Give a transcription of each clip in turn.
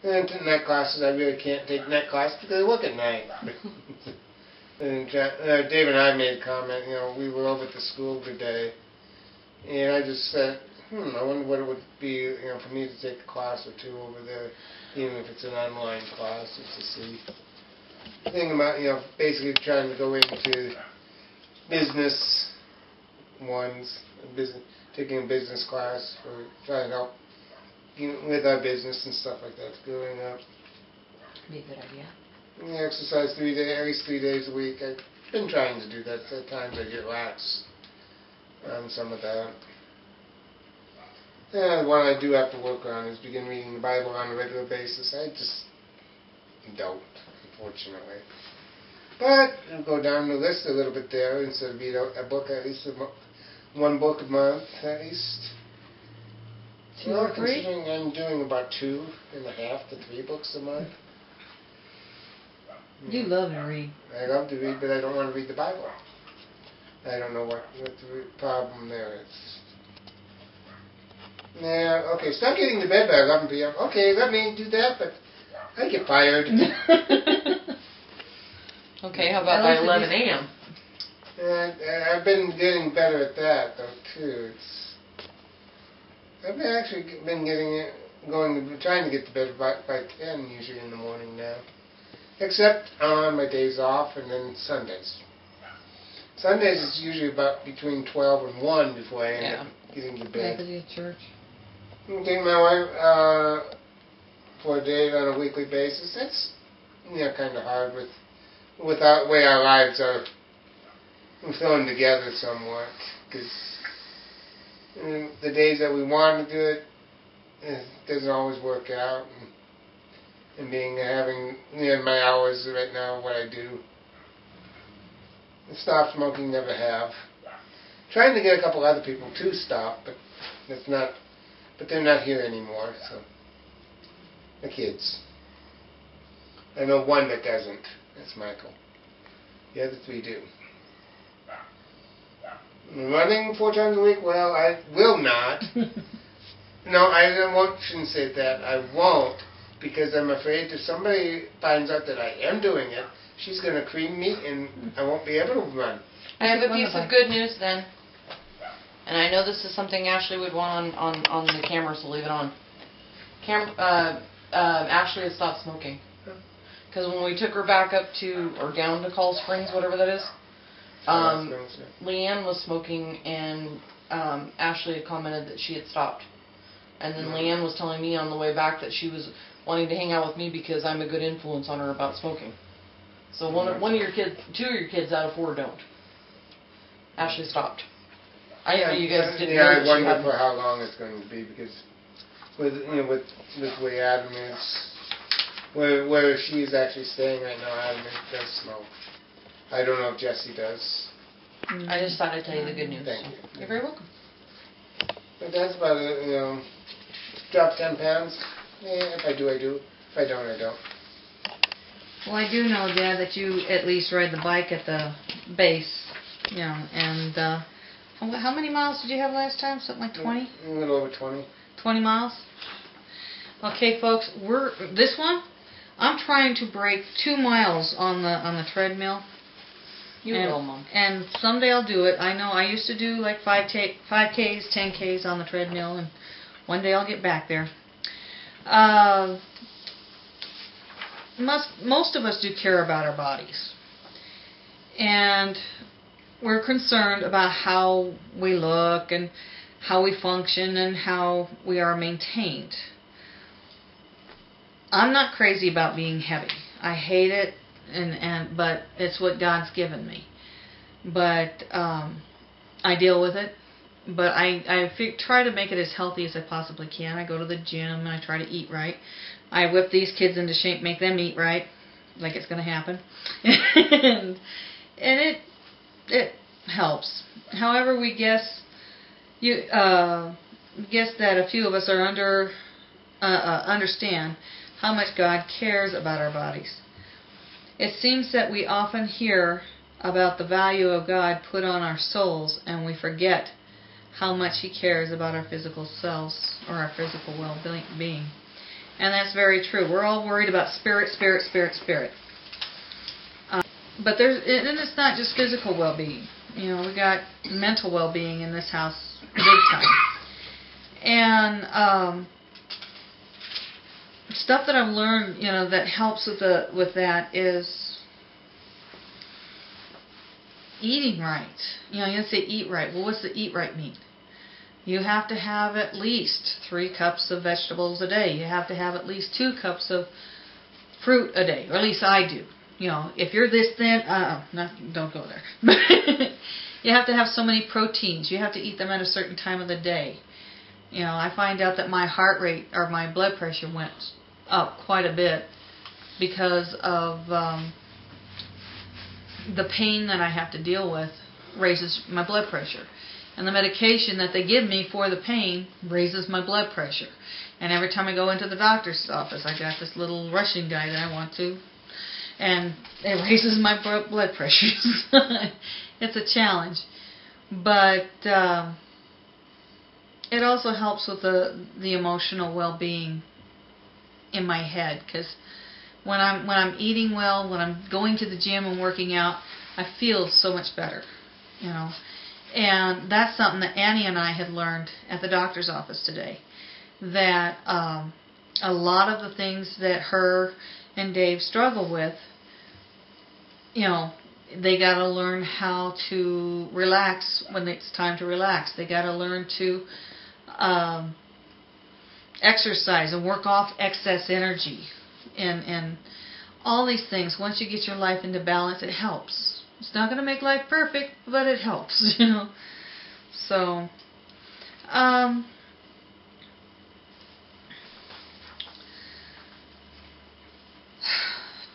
And night classes, I really can't take night classes because I work at night. And Dave and I made a comment, we were over at the school today, and I just said, I wonder what it would be, for me to take a class or two over there, even if it's an online class, just to see. Thinking about, basically trying to go into business ones, taking a business class, or trying to help with our business and stuff like that going up. Be a good idea. Exercise at least 3 days a week. I've been trying to do that. At times I get lax on some of that. And what I do have to work on is begin reading the Bible on a regular basis. I just don't, unfortunately. But I'll go down the list a little bit there, instead of read a book, at least one book a month, at least. 2 or 3? Considering I'm doing about 2.5 to 3 books a month. You love to read. I love to read, but I don't want to read the Bible. I don't know what the problem there is. Yeah, okay, start getting to bed by 11 p.m. Okay, let me do that, but I get fired. Okay, how about by 11 a.m.? I've been getting better at that, though, too. I've actually been trying to get to bed by 10 usually in the morning now. Except on my days off and then Sundays. Sundays is usually about between 12 and 1 before I end up getting to bed. Yeah, because you're at church. I'm taking my wife for a date on a weekly basis. That's kind of hard with the way our lives are thrown together somewhat. Because the days that we want to do it, it doesn't always work out. And having my hours right now, what I do. Stop smoking, never have. Trying to get a couple other people to stop, but they're not here anymore. So the kids. I know one that doesn't. That's Michael. The other 3 do. Running 4 times a week? Well, I will not. No, I shouldn't say that. I won't. Because I'm afraid if somebody finds out that I am doing it, she's going to cream me and I won't be able to run. I have a piece of good news then. And I know this is something Ashley would want on the camera, so leave it on. Ashley has stopped smoking. Because when we took her back up to, or down to Cold Springs, whatever that is, Leanne was smoking and Ashley had commented that she had stopped. And then Leanne was telling me on the way back that she was wanting to hang out with me because I'm a good influence on her about smoking. So one of your kids, 2 of your kids out of 4 don't. Ashley stopped. I know you guys didn't know. I wonder for how long it's going to be because with the way Adam is, where she's actually staying right now, Adam does smoke. I don't know if Jesse does. I just thought I'd tell you the good news. Thank you. You're very welcome. But that's about it. Drop 10 pounds. Yeah, if I do, I do. If I don't, I don't. Well, I do know, Dad, that you at least ride the bike at the base. And how many miles did you have last time? Something like 20? A little over 20. 20 miles? Okay, folks, this one, I'm trying to break 2 miles on the treadmill. You will, Mom. And someday I'll do it. I know I used to do like 5Ks, 10Ks on the treadmill, and one day I'll get back there. Most of us do care about our bodies. And we're concerned about how we look and how we function and how we are maintained. I'm not crazy about being heavy. I hate it, but it's what God's given me. But I deal with it. But I try to make it as healthy as I possibly can. I go to the gym and I try to eat right. I whip these kids into shape, make them eat right, like it's going to happen. and it helps. However, we guess that a few of us are understand how much God cares about our bodies. It seems that we often hear about the value of God put on our souls, and we forget how much He cares about our physical selves or our physical well-being. And that's very true. We're all worried about spirit. But and it's not just physical well-being. You know, we got mental well-being in this house big time. And stuff that I've learned, you know, that helps with that is eating right. You know, you say eat right. Well, what's the eat right mean? You have to have at least 3 cups of vegetables a day. You have to have at least 2 cups of fruit a day, or at least I do. You know, if you're this thin, no, don't go there. You have to have so many proteins. You have to eat them at a certain time of the day. You know, I find out that my heart rate or my blood pressure went up quite a bit because of the pain that I have to deal with raises my blood pressure. And the medication that they give me for the pain raises my blood pressure. And every time I go into the doctor's office, I got this little Russian guy that I want to, and it raises my blood pressure. It's a challenge. But it also helps with the emotional well-being in my head, because when I'm eating well, when I'm going to the gym and working out, I feel so much better, you know. And that's something that Annie and I had learned at the doctor's office today, that a lot of the things that her and Dave struggle with, you know, they got to learn how to relax when it's time to relax. They got to learn to exercise and work off excess energy, and all these things. Once you get your life into balance, it helps. It's not going to make life perfect, but it helps, you know. So,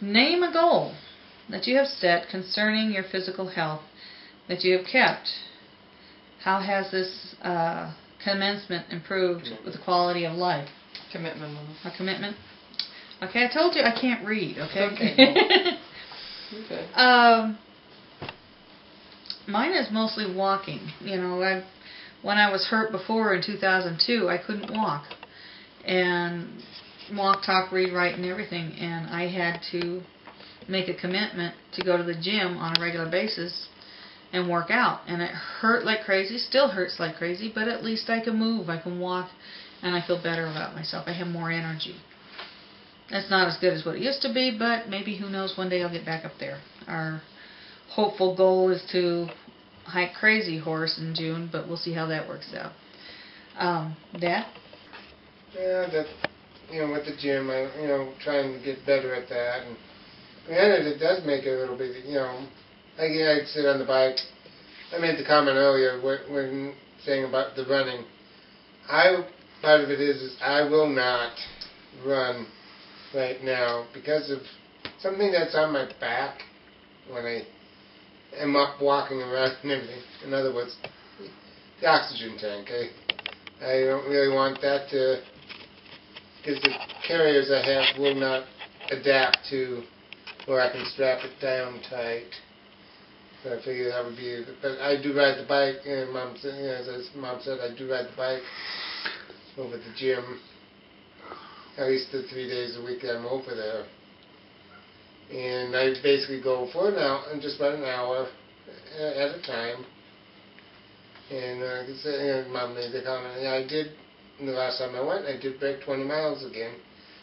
name a goal that you have set concerning your physical health that you have kept. How has this commencement improved with the quality of life? Commitment. A commitment? Okay, I told you I can't read, okay? Okay. Mine is mostly walking. You know, when I was hurt before in 2002, I couldn't walk. And walk, talk, read, write, and everything. And I had to make a commitment to go to the gym on a regular basis and work out. And it hurt like crazy, still hurts like crazy, but at least I can move, I can walk, and I feel better about myself. I have more energy. It's not as good as what it used to be, but maybe, who knows, one day I'll get back up there. Our hopeful goal is to hike Crazy Horse in June, but we'll see how that works out. Dad? Yeah, that, you know, with the gym, trying to get better at that. And granted, it does make it a little bit, you know, like, yeah, I'd sit on the bike. I made the comment earlier when saying about the running. Part of it is I will not run right now because of something that's on my back when I am up walking around and everything. In other words, the oxygen tank. I don't really want that to, because the carriers I have will not adapt to where I can strap it down tight. So I figured that would be, but I do ride the bike, and Mom said, as Mom said, I do ride the bike over the gym at least the 3 days a week that I'm over there. And I basically go for an hour, and just about an hour at a time. And Mom made the comment, the last time I went, I did break 20 miles again.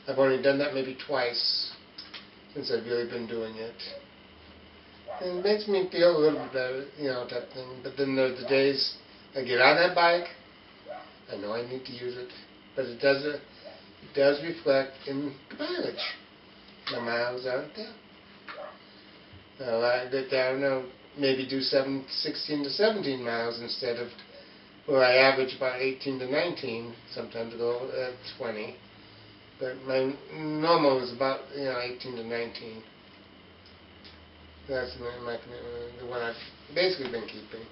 I've only done that maybe twice since I've really been doing it. And it makes me feel a little bit better, type thing. But then there are the days I get on that bike, I know I need to use it, but it does reflect in the mileage. The miles aren't there. I get down, maybe do 16 to 17 miles instead of where I average about 18 to 19. Sometimes I go at 20. But my normal is about 18 to 19. That's my commitment, the one I've basically been keeping.